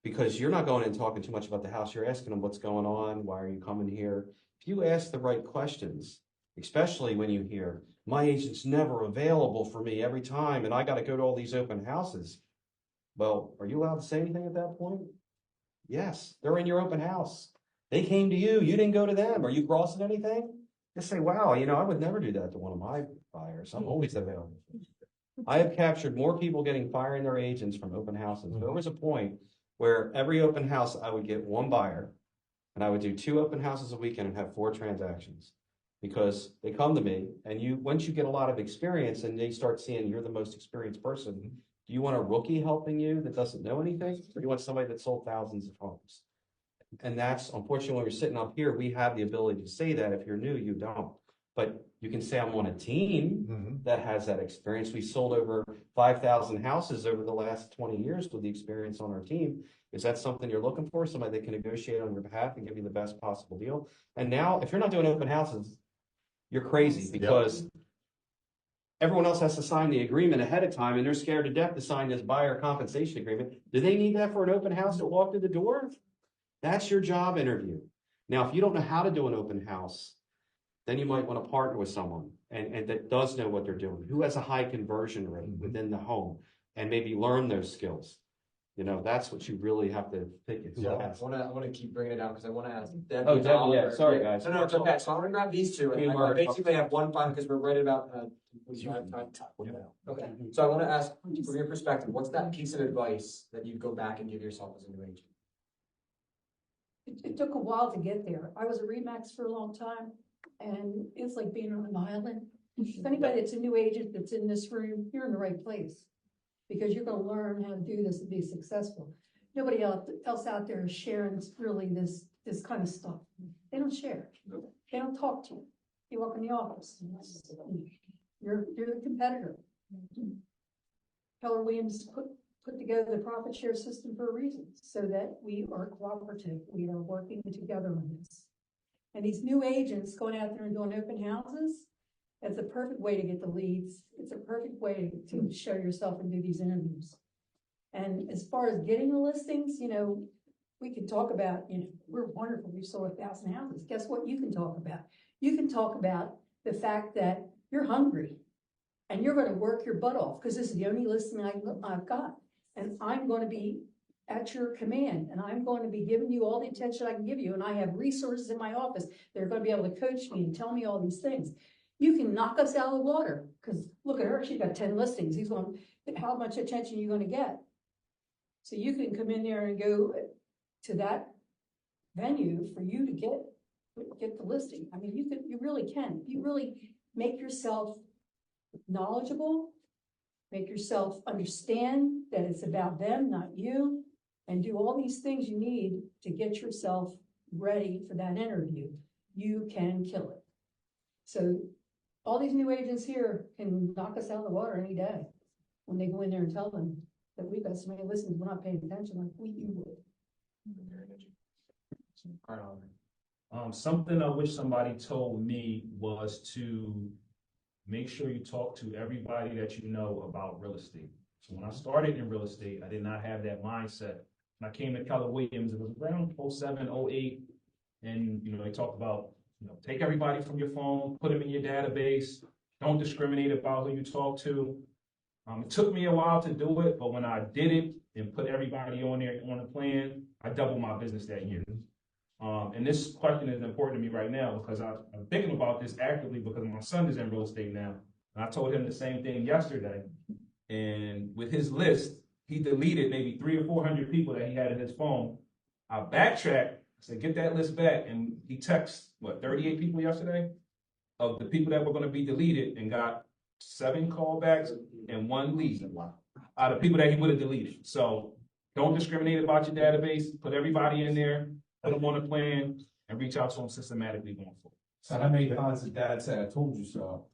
Because you're not going in and talking too much about the house. You're asking them what's going on. Why are you coming here? If you ask the right questions, especially when you hear, my agent's never available for me every time, and I got to go to all these open houses. Well, are you allowed to say anything at that point? Yes, they're in your open house. They came to you. You didn't go to them. Are you crossing anything? Just say, wow, I would never do that to one of my buyers. I'm always available. I have captured more people getting firing their agents from open houses. There was a point where every open house, I would get one buyer, and I would do 2 open houses a weekend and have 4 transactions. Because they come to me, and once you get a lot of experience and they start seeing you're the most experienced person, do you want a rookie helping you that doesn't know anything? Or do you want somebody that sold thousands of homes? And that's, unfortunately, when we're sitting up here, we have the ability to say that. If you're new, you don't. But you can say I'm on a team Mhm. that has that experience. We sold over 5,000 houses over the last 20 years with the experience on our team. Is that something you're looking for? Somebody that can negotiate on your behalf and give you the best possible deal? And now, if you're not doing open houses, you're crazy, because everyone else has to sign the agreement ahead of time, and they're scared to death to sign this buyer compensation agreement. Do they need that for an open house to walk through the door? That's your job interview. Now, if you don't know how to do an open house, then you might want to partner with someone and that does know what they're doing, who has a high conversion rate within the home, and maybe learn those skills. That's what you really have to pick. Yeah, I want to keep bringing it down because I want to ask Debbie. Oh, and Debbie, Oliver. yeah, sorry, guys. No, it's okay. So I'm gonna grab these two, and I basically have one final because we're right about. Okay, so I want to ask, from your perspective, what's that piece of advice that you'd go back and give yourself as a new agent? It took a while to get there. I was a Remax for a long time, and it's like being on an island. If anybody that's a new agent that's in this room, you're in the right place, because you're gonna learn how to do this and be successful. Nobody else out there is sharing really this kind of stuff. They don't share. They don't talk to you. You walk in the office. You're the competitor. Keller Williams put together the profit share system for a reason, so that we are cooperative. We are working together on this. And these new agents going out there and doing open houses, that's a perfect way to get the leads. It's a perfect way to show yourself and do these interviews. And as far as getting the listings, we can talk about, we're wonderful. We sold 1,000 houses. Guess what you can talk about? You can talk about the fact that you're hungry and you're going to work your butt off because this is the only listing I've got. And I'm going to be at your command, and I'm going to be giving you all the attention I can give you. And I have resources in my office that are going to be able to coach me and tell me all these things. You can knock us out of the water because look at her. She's got 10 listings. He's going, how much attention are you going to get? So you can come in there and go to that venue for you to get the listing. I mean, you really can. You really make yourself knowledgeable, make yourself understand that it's about them, not you, and do all these things you need to get yourself ready for that interview. You can kill it. So all these new agents here can knock us out of the water any day when they go in there and tell them that we got somebody listening, we're not paying attention like you would. All right, Oliver. Something I wish somebody told me was to make sure you talk to everybody that you know about real estate. So when I started in real estate, I did not have that mindset. When I came to Keller Williams, it was around 07, 08. And, they talked about, take everybody from your phone, put them in your database. Don't discriminate about who you talk to. It took me a while to do it, but when I did it and put everybody on there on the plan, I doubled my business that year. And this question is important to me right now because I'm thinking about this actively because my son is in real estate now. And I told him the same thing yesterday. And with his list, he deleted maybe 300 or 400 people that he had in his phone. I backtracked, said, get that list back. And he texted, 38 people yesterday of the people that were going to be deleted and got 7 callbacks and 1 lead out of people that he would have deleted. So don't discriminate about your database. Put everybody in there, put them on a plan, and reach out to them systematically going forward. So how many times did dad say, I told you so?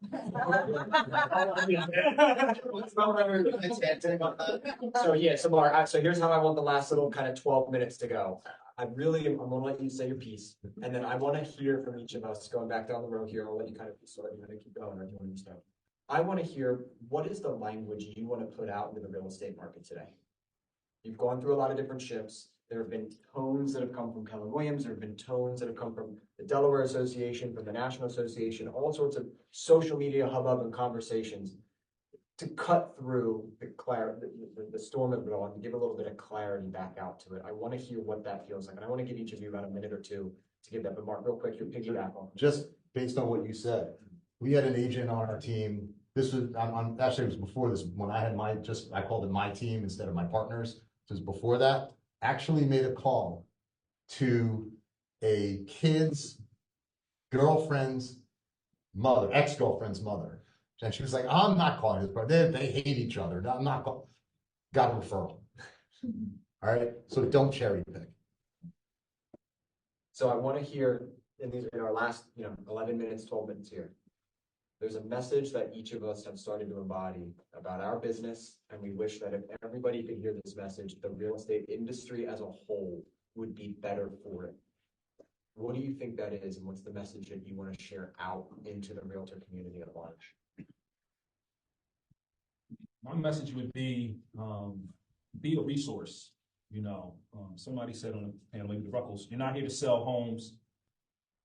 So Mark, so here's how I want the last little kind of 12 minutes to go. I'm gonna let you say your piece, and then I want to hear from each of us, going back down the road here. I'll let you kind of sort of keep going, or if you want to start. I want to hear, what is the language you want to put out into the real estate market today? You've gone through a lot of different shifts. There have been tones that have come from Keller Williams. There have been tones that have come from the Delaware Association, from the National Association, all sorts of social media hubbub and conversations to cut through the storm of it all and give a little bit of clarity back out to it. I want to hear what that feels like. And I want to give each of you about a minute or two to give that. But Mark, real quick, your piggyback on. Just based on what you said, we had an agent on our team. This was, actually it was before this, when I had I called it my team instead of my partners. It was before that, actually made a call to a kid's girlfriend's mother, ex-girlfriend's mother. And she was like, I'm not calling this, but they hate each other. I'm not calling. Got a referral. All right. So don't cherry pick. So I want to hear in our last, 11 minutes, 12 minutes here. There's a message that each of us have started to embody about our business. And we wish that if everybody could hear this message, the real estate industry as a whole would be better for it. What do you think that is? And what's the message that you want to share out into the realtor community at large? My message would be a resource. Somebody said on the panel, maybe the Ruckles, you're not here to sell homes.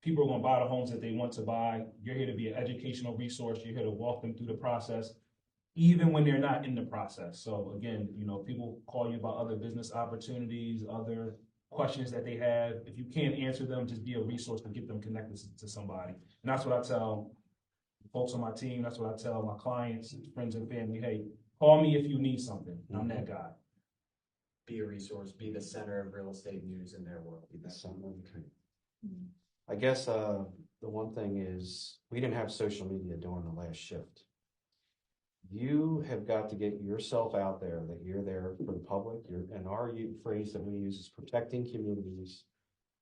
People are going to buy the homes that they want to buy. You're here to be an educational resource. You're here to walk them through the process, even when they're not in the process. So again, people call you about other business opportunities, other questions that they have. If you can't answer them, just be a resource to get them connected to somebody. And that's what I tell folks on my team. That's what I tell my clients, friends and family. Hey, call me if you need something. I'm that guy. Be a resource, be the center of real estate news in their world. Be the center of the country. I guess the one thing is we didn't have social media during the last shift. You have got to get yourself out there, that you're there for the public. And our phrase that we use is protecting communities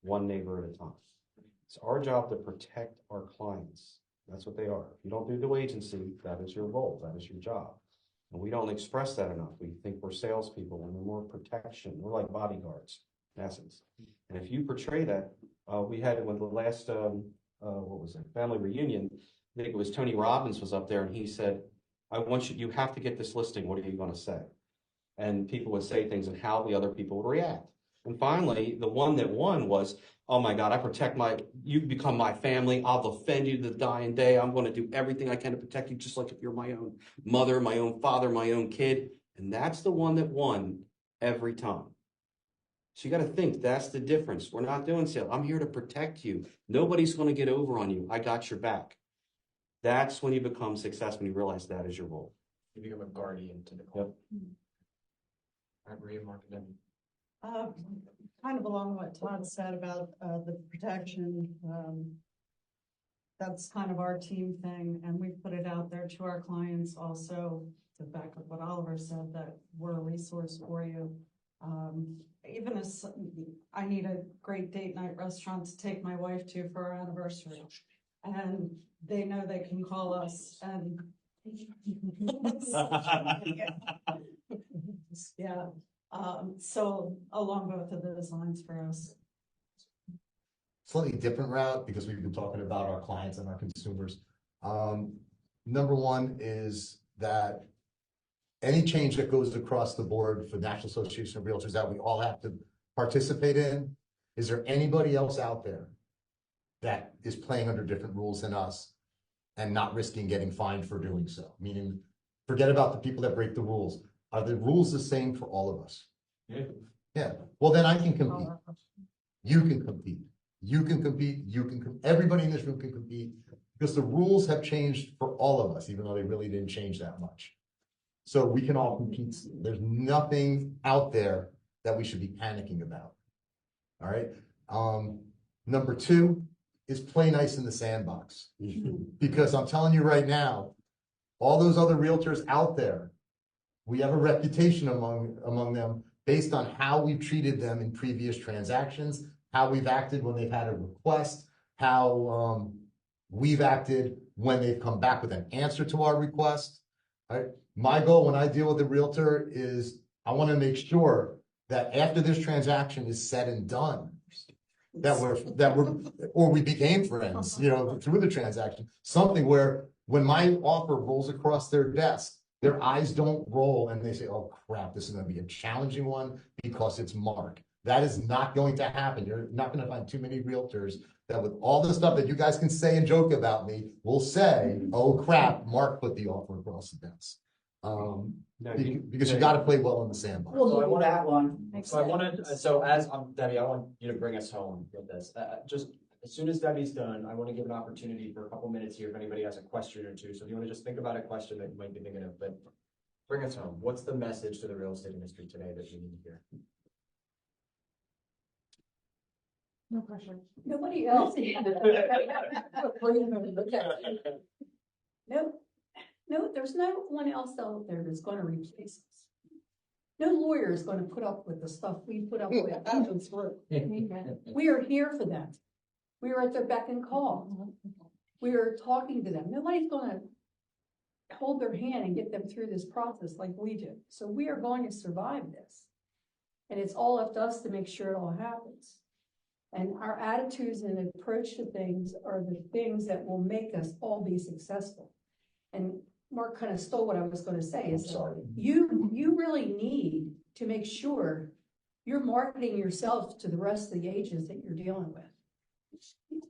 one neighbor at a time. It's our job to protect our clients. That's what they are. If you don't do the agency, that is your role. That is your job. And we don't express that enough. We think we're salespeople and we're more protection. We're like bodyguards, in essence. And if you portray that, we had it with the last, what was it, family reunion. I think it was Tony Robbins was up there and he said, you have to get this listing. What are you going to say? And people would say things and how the other people would react. And finally, the one that won was, oh my God, you become my family. I'll defend you to the dying day. I'm going to do everything I can to protect you, just like if you're my own mother, my own father, my own kid. And that's the one that won every time. So you got to think that's the difference. We're not doing sales. I'm here to protect you. Nobody's going to get over on you. I got your back. That's when you become successful, when you realize that is your role. You become a guardian to the call. Yep. All right, Maria, Mark, and then. Kind of along what Todd said about the protection. That's kind of our team thing, and we put it out there to our clients also to back up what Oliver said, that we're a resource for you. Even as I need a great date night restaurant to take my wife to for our anniversary, and they know they can call us and Yeah, so along both of those lines for us. Slightly different route because we've been talking about our clients and our consumers. Number one is that any change that goes across the board for National Association of Realtors that we all have to participate in, is there anybody else out there that is playing under different rules than us and not risking getting fined for doing so? Meaning, forget about the people that break the rules. Are the rules the same for all of us? Yeah. Yeah, well, then I can compete. You can compete. You can compete. Everybody in this room can compete because the rules have changed for all of us, even though they really didn't change that much. So we can all compete. There's nothing out there that we should be panicking about. All right. Number two is play nice in the sandbox. Because I'm telling you right now, all those other realtors out there, we have a reputation among them based on how we've treated them in previous transactions, how we've acted when they've had a request, how we've acted when they've come back with an answer to our request. Right? My goal when I deal with a realtor is I want to make sure that after this transaction is said and done, or we became friends, through the transaction, something where when my offer rolls across their desk, their eyes don't roll and they say, oh crap, this is going to be a challenging one because it's Mark. That is not going to happen. You're not going to find too many realtors that with all the stuff that you guys can say and joke about me will say, oh crap, Mark put the offer across the desk. Because you got to play well in the sandbox. So I want that one. Debbie, I want you to bring us home with this. Just as soon as Debbie's done, I want to give an opportunity for a couple minutes here if anybody has a question or two. So if you want to just think about a question that you might be thinking of, but bring us home. What's the message to the real estate industry today that you need to hear? No pressure. Nobody else. No, there's no one else out there that's gonna replace us. No lawyer is gonna put up with the stuff we put up with. We are here for them. We are at their beck and call. We are talking to them. Nobody's gonna hold their hand and get them through this process like we do. So we are going to survive this. And it's all up to us to make sure it all happens. And our attitudes and approach to things are the things that will make us all be successful. And Mark kind of stole what I was going to say. Is you really need to make sure you're marketing yourself to the rest of the agents that you're dealing with.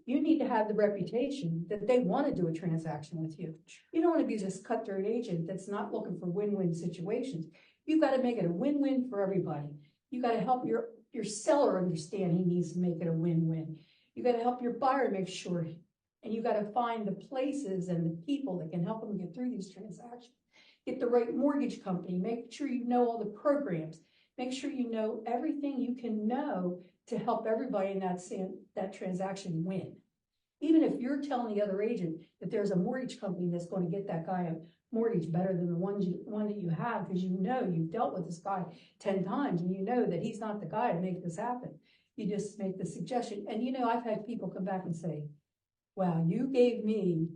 You need to have the reputation that they want to do a transaction with you. You don't want to be this cutthroat agent that's not looking for win-win situations. You've got to make it a win-win for everybody. You got to help your seller understand he needs to make it a win-win. You got to help your buyer make sure, and you got to find the places and the people that can help them get through these transactions. Get the right mortgage company. Make sure you know all the programs. Make sure you know everything you can know to help everybody in that transaction win. Even if you're telling the other agent that there's a mortgage company that's going to get that guy a mortgage better than the one that you have, because you know you've dealt with this guy 10 times and you know that he's not the guy to make this happen. You just make the suggestion. And I've had people come back and say, wow, you gave me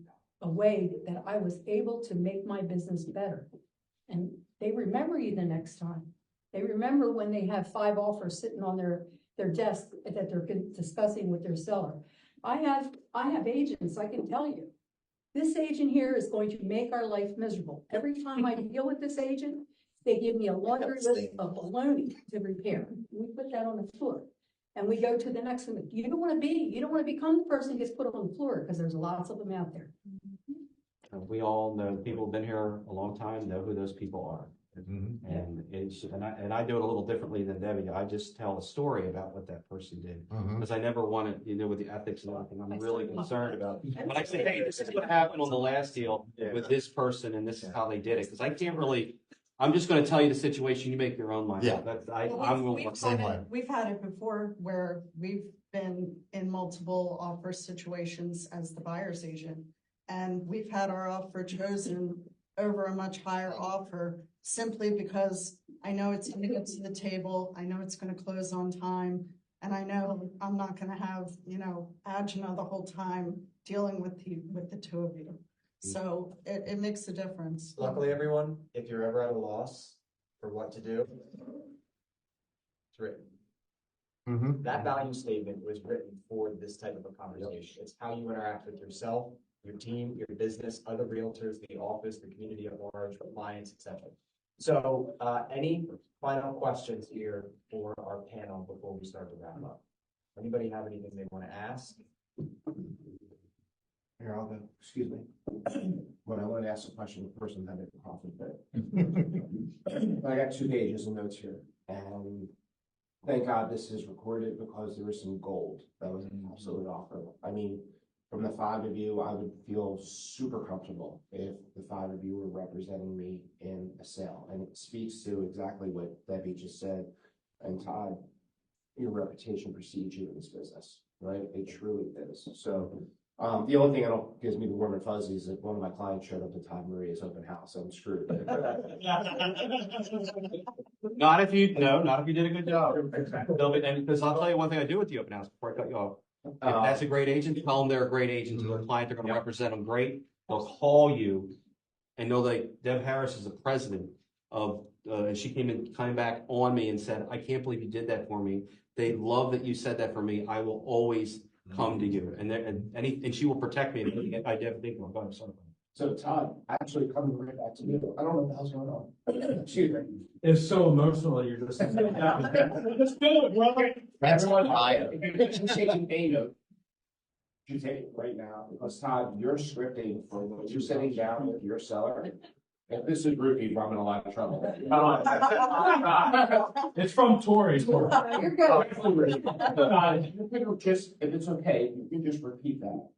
a way that I was able to make my business better. And they remember you the next time. They remember when they have 5 offers sitting on their desk that they're discussing with their seller. I have agents, I can tell you, this agent here is going to make our life miserable. Every time I deal with this agent, they give me a laundry list of baloney to repair. We put that on the floor and we go to the next one. You don't want to become the person who gets put on the floor because there's lots of them out there. We all know, people who've been here a long time know who those people are. Mm-hmm. And I do it a little differently than Debbie. I just tell a story about what that person did, because I never want it, with the ethics and everything. I'm really concerned about it. But I say, hey, this is what happened on the last deal with this person, and this is how they did it. Because I can't really. I'm just going to tell you the situation. You make your own mind. Yeah. We've had it before where we've been in multiple offer situations as the buyer's agent, and we've had our offer chosen over a much higher offer simply because I know it's going to get to the table. I know it's going to close on time. And I know I'm not going to have, agina the whole time dealing with the two of you. So it makes a difference. Luckily, everyone, if you're ever at a loss, for what to do. It's written. Mhm. That value statement was written for this type of a conversation. It's how you interact with yourself, your team, your business, other realtors, the office, the community at large, clients, etc. So, any final questions here for our panel before we start to wrap up? Anybody have anything they want to ask? Here, I'll go, excuse me. When I wanted to ask a question, the person had a coffee fit. I got 2 pages of notes here, and thank God this is recorded because there was some gold that was an absolute offer. I mean, from the 5 of you, I would feel super comfortable if the 5 of you were representing me in a sale. And it speaks to exactly what Debbie just said. And Todd, your reputation precedes you in this business, right? It truly is. So the only thing that gives me the warm and fuzzies is if one of my clients showed up to Todd Maria's open house, I'm screwed. Not if you did a good job. They'll be, and because I'll tell you one thing I do with the open house before I cut you off. If that's a great agent, tell them they're a great agent to their client. They're going to represent them great. They'll call you and know that Deb Harris is the president of, and she came back on me and said, I can't believe you did that for me. They love that you said that for me. I will always come to you. And she will protect me. I never think of it. Sorry. So Todd, actually coming right back to you, I don't know what the hell's going on. Excuse me. It's so emotional, you're just. Let's do it, brother. That's Everyone, fire. if you're taking a note, you take it right now, because Todd, you're scripting for when you're sitting down with your seller. If this is rookie, I'm in a lot of trouble. It's from Tori. You're good. Just, if it's okay, you can just repeat that.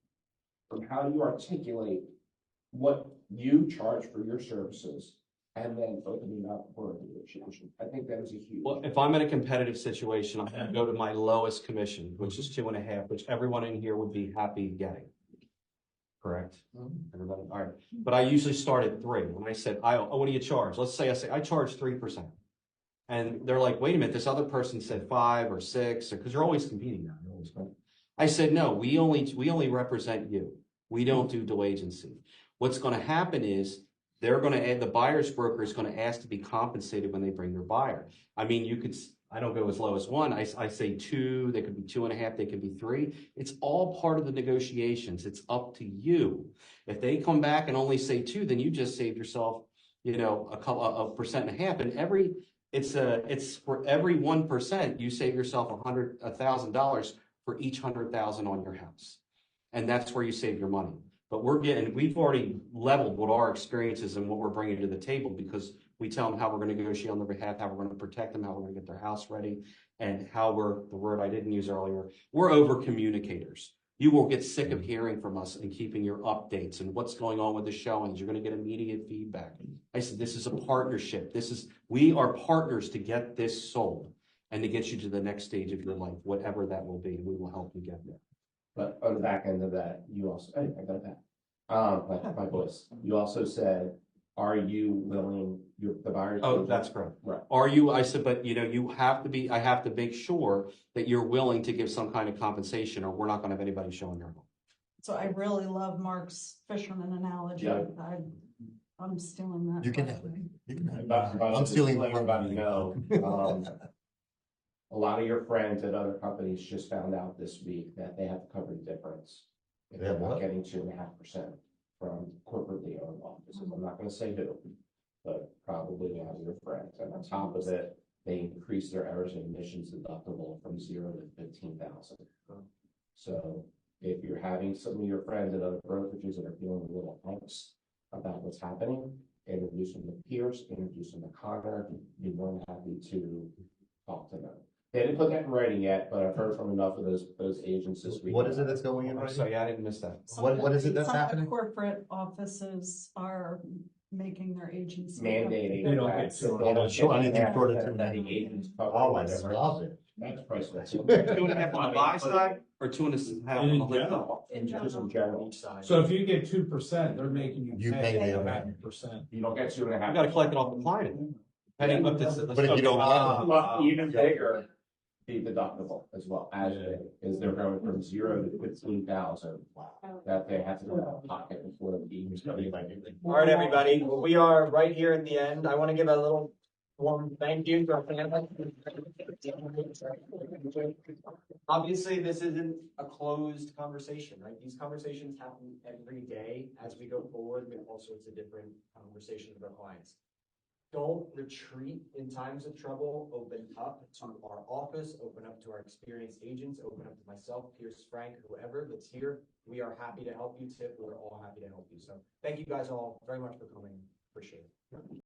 From how you articulate what you charge for your services, and then opening up for a negotiation. I think that is a huge. Well, if I'm in a competitive situation, I'm going to go to my lowest commission, which is 2.5, which everyone in here would be happy getting. Correct? Everybody, all right. But I usually start at 3. When I said, what do you charge? Let's say I charge 3%. And they're like, wait a minute, this other person said 5 or 6, because you're always competing now. You're always competing. I said, no, we only represent you. We don't do dual agency. What's going to happen is they're going to add, the buyer's broker is going to ask to be compensated when they bring their buyer. I mean, I don't go as low as 1. I say 2, they could be 2.5, they could be 3. It's all part of the negotiations. It's up to you. If they come back and only say 2, then you just saved yourself, a 1.5%. And it's for every 1%, you save yourself $100,000 for each 100,000 on your house. And that's where you save your money. But we've already leveled what our experience is and what we're bringing to the table, because we tell them how we're going to negotiate on their behalf, how we're going to protect them, how we're going to get their house ready, and how the word I didn't use earlier, we're over communicators. You will get sick of hearing from us and keeping your updates and what's going on with the showings. You're going to get immediate feedback. I said, this is a partnership. We are partners to get this sold and to get you to the next stage of your life, whatever that will be. We will help you get there. But on the back end of that, you also, I got that. My voice. You also said, are you willing, the buyer? Oh, that's correct. Right. Are you, I said, but I have to make sure that you're willing to give some kind of compensation, or we're not going to have anybody showing their home. So I really love Mark's fisherman analogy. Yeah. I'm stealing that. You can have it. You can have it. I'm I'm stealing letting the everybody know. A lot of your friends at other companies just found out this week that they have to cover the difference. If They have they're not what? getting 2.5% from corporately owned offices. I'm not gonna say who, but probably one of your friends. And on top of it, they increased their errors and emissions deductible from 0 to 15,000. So if you're having some of your friends at other brokerages that are feeling a little angst about what's happening, introduce them to Pierce, introduce them to Connor, be more than happy to talk to them. They didn't put that in writing yet, but I've heard from enough of those agents this week. What is it that's going in right So now? yeah, I didn't miss that. What is it that's Some of the happening? corporate offices are making their agents. Mandating. They don't that get to- they don't Sure, get anything short of that the 2.5. agents cover Oh, I whatever. love it. That's priceless. 2.5 on the buy side, or 2.5 on the In lift general. In general. Each side. So if you get 2%, they're making You pay pay the 100%. You don't get 2.5. You got to collect it off the client. Depending on But if you don't have Well, even bigger, the deductible as well, as big, is they're going from 0 to 15,000. That they have to go out of pocket before the. All right, everybody. Well, we are right here at the end. I want to give a little Thank you for obviously, this isn't a closed conversation, right? These conversations happen every day as we go forward with all sorts of different conversations with our clients. Don't retreat in times of trouble. Open up to our office, open up to our experienced agents, open up to myself, Pierce, Frank, whoever that's here. We are happy to help you, Tip. We're all happy to help you. So thank you guys all very much for coming. Appreciate it.